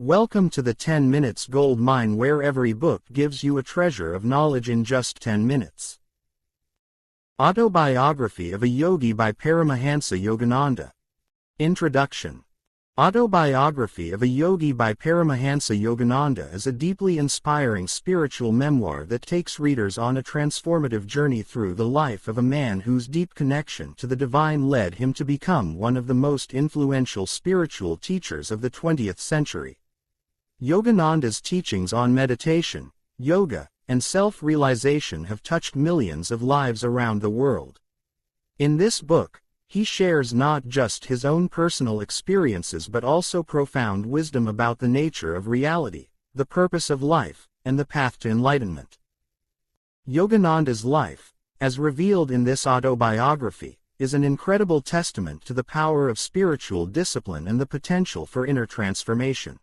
Welcome to the 10 Minutes Gold Mine, where every book gives you a treasure of knowledge in just 10 minutes. Autobiography of a Yogi by Paramahansa Yogananda. Introduction. Autobiography of a Yogi by Paramahansa Yogananda is a deeply inspiring spiritual memoir that takes readers on a transformative journey through the life of a man whose deep connection to the divine led him to become one of the most influential spiritual teachers of the 20th century. Yogananda's teachings on meditation, yoga, and self-realization have touched millions of lives around the world. In this book, he shares not just his own personal experiences but also profound wisdom about the nature of reality, the purpose of life, and the path to enlightenment. Yogananda's life, as revealed in this autobiography, is an incredible testament to the power of spiritual discipline and the potential for inner transformation.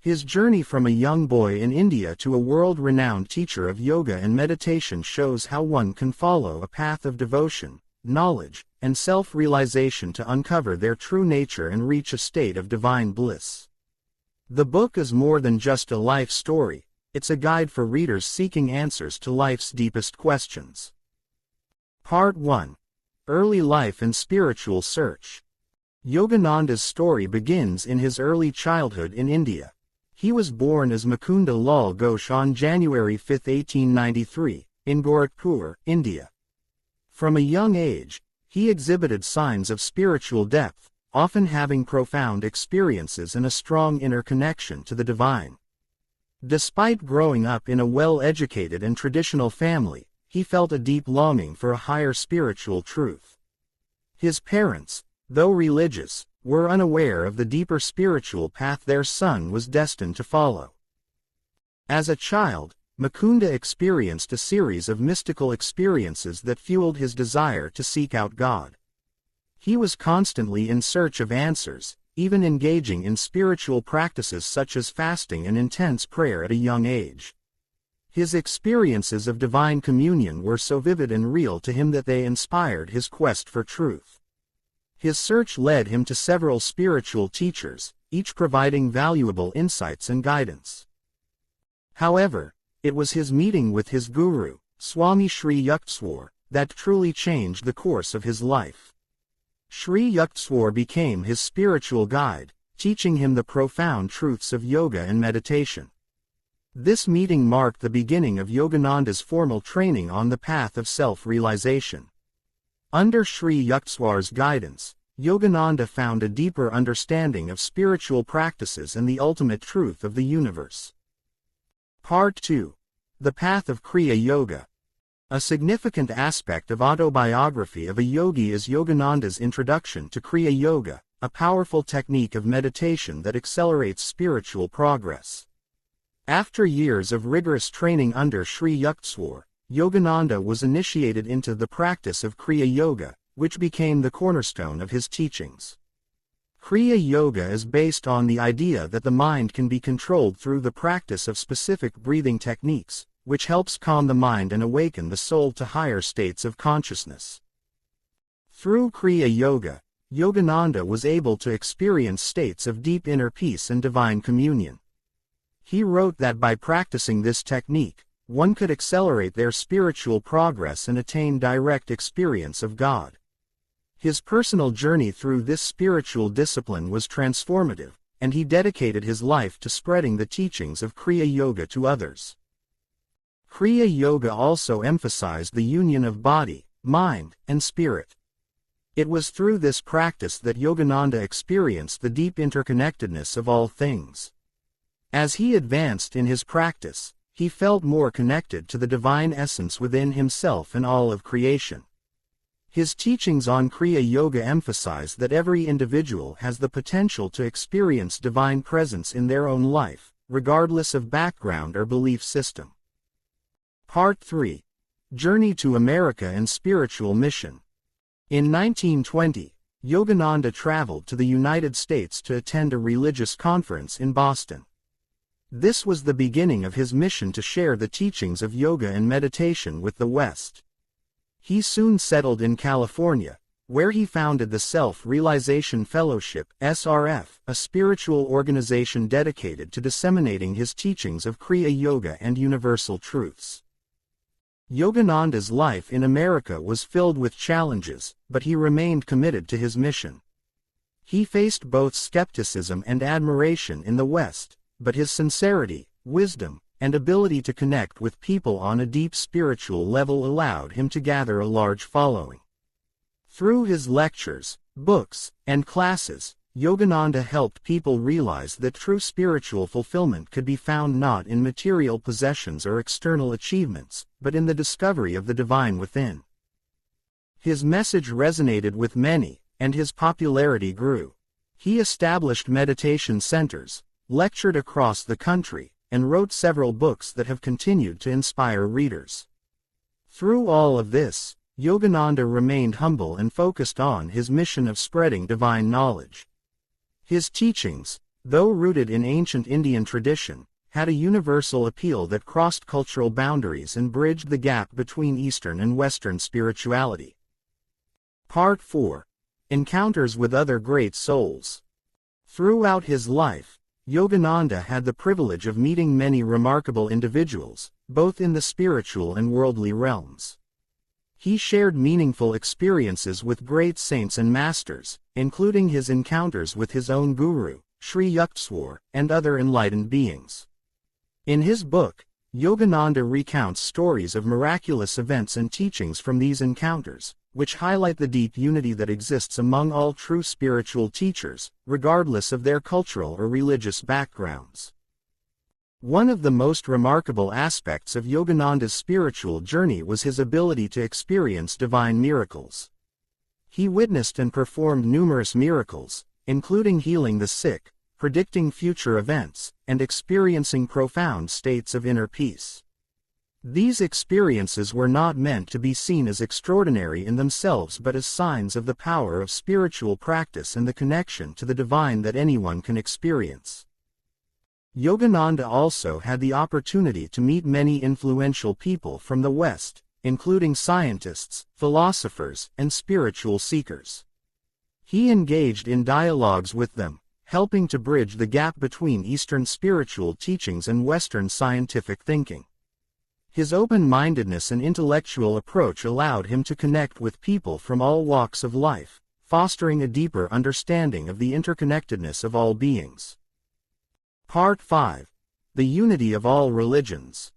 His journey from a young boy in India to a world-renowned teacher of yoga and meditation shows how one can follow a path of devotion, knowledge, and self-realization to uncover their true nature and reach a state of divine bliss. The book is more than just a life story, it's a guide for readers seeking answers to life's deepest questions. Part 1. Early Life and Spiritual Search. Yogananda's story begins in his early childhood in India. He was born as Mukunda Lal Ghosh on January 5, 1893, in Gorakhpur, India. From a young age, he exhibited signs of spiritual depth, often having profound experiences and a strong inner connection to the divine. Despite growing up in a well-educated and traditional family, he felt a deep longing for a higher spiritual truth. His parents, though religious, were unaware of the deeper spiritual path their son was destined to follow. As a child, Mukunda experienced a series of mystical experiences that fueled his desire to seek out God. He was constantly in search of answers, even engaging in spiritual practices such as fasting and intense prayer at a young age. His experiences of divine communion were so vivid and real to him that they inspired his quest for truth. His search led him to several spiritual teachers, each providing valuable insights and guidance. However, it was his meeting with his guru, Swami Sri Yukteswar, that truly changed the course of his life. Sri Yukteswar became his spiritual guide, teaching him the profound truths of yoga and meditation. This meeting marked the beginning of Yogananda's formal training on the path of self-realization. Under Sri Yukteswar's guidance, Yogananda found a deeper understanding of spiritual practices and the ultimate truth of the universe. Part 2. The Path of Kriya Yoga. A significant aspect of Autobiography of a Yogi is Yogananda's introduction to Kriya Yoga, a powerful technique of meditation that accelerates spiritual progress. After years of rigorous training under Sri Yukteswar, Yogananda was initiated into the practice of Kriya Yoga, which became the cornerstone of his teachings. Kriya Yoga is based on the idea that the mind can be controlled through the practice of specific breathing techniques, which helps calm the mind and awaken the soul to higher states of consciousness. Through Kriya Yoga, Yogananda was able to experience states of deep inner peace and divine communion. He wrote that by practicing this technique, one could accelerate their spiritual progress and attain direct experience of God. His personal journey through this spiritual discipline was transformative, and he dedicated his life to spreading the teachings of Kriya Yoga to others. Kriya Yoga also emphasized the union of body, mind, and spirit. It was through this practice that Yogananda experienced the deep interconnectedness of all things. As he advanced in his practice, he felt more connected to the divine essence within himself and all of creation. His teachings on Kriya Yoga emphasize that every individual has the potential to experience divine presence in their own life, regardless of background or belief system. Part 3. Journey to America and Spiritual Mission. In 1920, Yogananda traveled to the United States to attend a religious conference in Boston. This was the beginning of his mission to share the teachings of yoga and meditation with the West. He soon settled in California, where he founded the Self-Realization Fellowship (SRF), a spiritual organization dedicated to disseminating his teachings of Kriya Yoga and universal truths. Yogananda's life in America was filled with challenges, but he remained committed to his mission. He faced both skepticism and admiration in the West, but his sincerity, wisdom, and ability to connect with people on a deep spiritual level allowed him to gather a large following. Through his lectures, books, and classes, Yogananda helped people realize that true spiritual fulfillment could be found not in material possessions or external achievements, but in the discovery of the divine within. His message resonated with many, and his popularity grew. He established meditation centers, lectured across the country, and wrote several books that have continued to inspire readers. Through all of this, Yogananda remained humble and focused on his mission of spreading divine knowledge. His teachings, though rooted in ancient Indian tradition, had a universal appeal that crossed cultural boundaries and bridged the gap between Eastern and Western spirituality. Part 4. Encounters with Other Great Souls. Throughout his life, Yogananda had the privilege of meeting many remarkable individuals, both in the spiritual and worldly realms. He shared meaningful experiences with great saints and masters, including his encounters with his own guru, Sri Yukteswar, and other enlightened beings. In his book, Yogananda recounts stories of miraculous events and teachings from these encounters, which highlight the deep unity that exists among all true spiritual teachers, regardless of their cultural or religious backgrounds. One of the most remarkable aspects of Yogananda's spiritual journey was his ability to experience divine miracles. He witnessed and performed numerous miracles, including healing the sick, predicting future events, and experiencing profound states of inner peace. These experiences were not meant to be seen as extraordinary in themselves but as signs of the power of spiritual practice and the connection to the divine that anyone can experience. Yogananda also had the opportunity to meet many influential people from the West, including scientists, philosophers, and spiritual seekers. He engaged in dialogues with them, helping to bridge the gap between Eastern spiritual teachings and Western scientific thinking. His open-mindedness and intellectual approach allowed him to connect with people from all walks of life, fostering a deeper understanding of the interconnectedness of all beings. Part 5. The Unity of All Religions.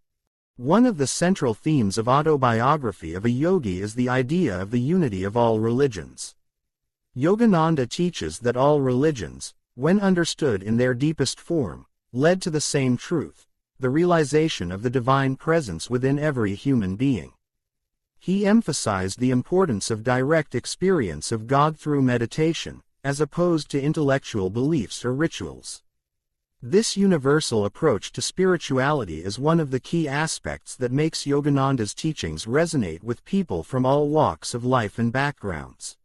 One of the central themes of Autobiography of a Yogi is the idea of the unity of all religions. Yogananda teaches that all religions, when understood in their deepest form, led to the same truth, the realization of the divine presence within every human being. He emphasized the importance of direct experience of God through meditation, as opposed to intellectual beliefs or rituals. This universal approach to spirituality is one of the key aspects that makes Yogananda's teachings resonate with people from all walks of life and backgrounds.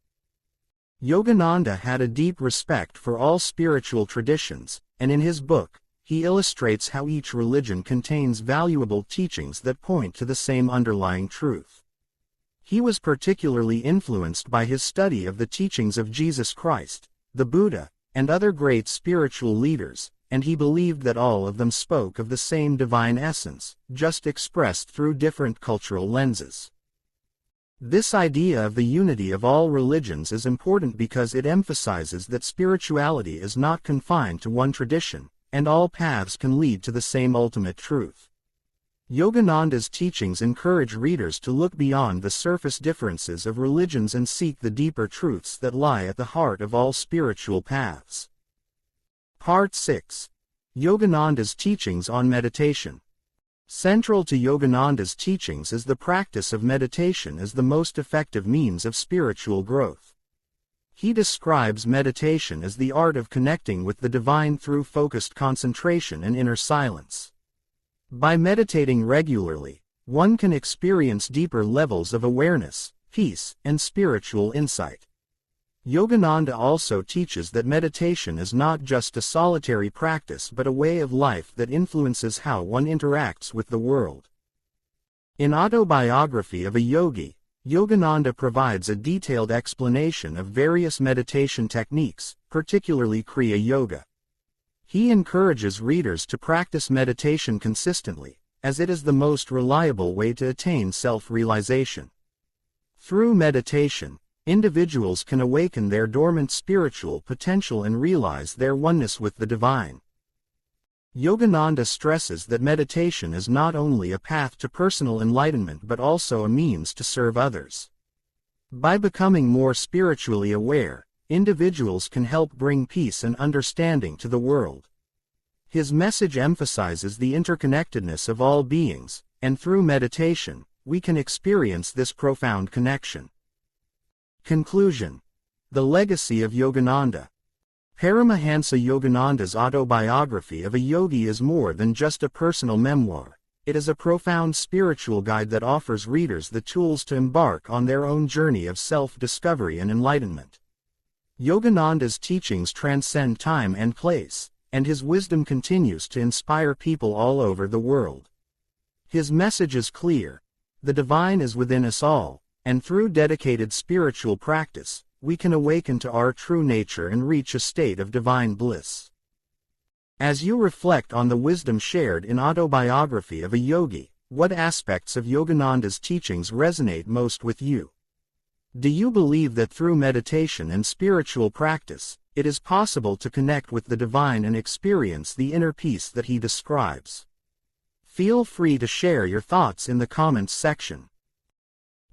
Yogananda had a deep respect for all spiritual traditions, and in his book, he illustrates how each religion contains valuable teachings that point to the same underlying truth. He was particularly influenced by his study of the teachings of Jesus Christ, the Buddha, and other great spiritual leaders, and he believed that all of them spoke of the same divine essence, just expressed through different cultural lenses. This idea of the unity of all religions is important because it emphasizes that spirituality is not confined to one tradition, and all paths can lead to the same ultimate truth. Yogananda's teachings encourage readers to look beyond the surface differences of religions and seek the deeper truths that lie at the heart of all spiritual paths. Part 6. Yogananda's Teachings on Meditation. Central to Yogananda's teachings is the practice of meditation as the most effective means of spiritual growth. He describes meditation as the art of connecting with the divine through focused concentration and inner silence. By meditating regularly, one can experience deeper levels of awareness, peace, and spiritual insight. Yogananda also teaches that meditation is not just a solitary practice but a way of life that influences how one interacts with the world. In Autobiography of a Yogi, Yogananda provides a detailed explanation of various meditation techniques, particularly Kriya Yoga. He encourages readers to practice meditation consistently, as it is the most reliable way to attain self-realization. Through meditation, individuals can awaken their dormant spiritual potential and realize their oneness with the divine. Yogananda stresses that meditation is not only a path to personal enlightenment but also a means to serve others. By becoming more spiritually aware, individuals can help bring peace and understanding to the world. His message emphasizes the interconnectedness of all beings, and through meditation, we can experience this profound connection. Conclusion. The legacy of Yogananda. Paramahansa Yogananda's autobiography of a yogi is more than just a personal memoir. It is a profound spiritual guide that offers readers the tools to embark on their own journey of self-discovery and enlightenment. Yogananda's teachings transcend time and place, and his wisdom continues to inspire people all over the world. His message is clear: the divine is within us all, and through dedicated spiritual practice, we can awaken to our true nature and reach a state of divine bliss. As you reflect on the wisdom shared in Autobiography of a Yogi, what aspects of Yogananda's teachings resonate most with you? Do you believe that through meditation and spiritual practice, it is possible to connect with the divine and experience the inner peace that he describes? Feel free to share your thoughts in the comments section.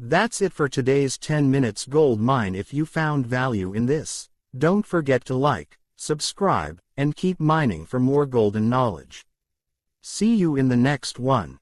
That's it for today's 10 Minutes Gold Mine. If you found value in this, don't forget to like, subscribe, and keep mining for more golden knowledge. See you in the next one.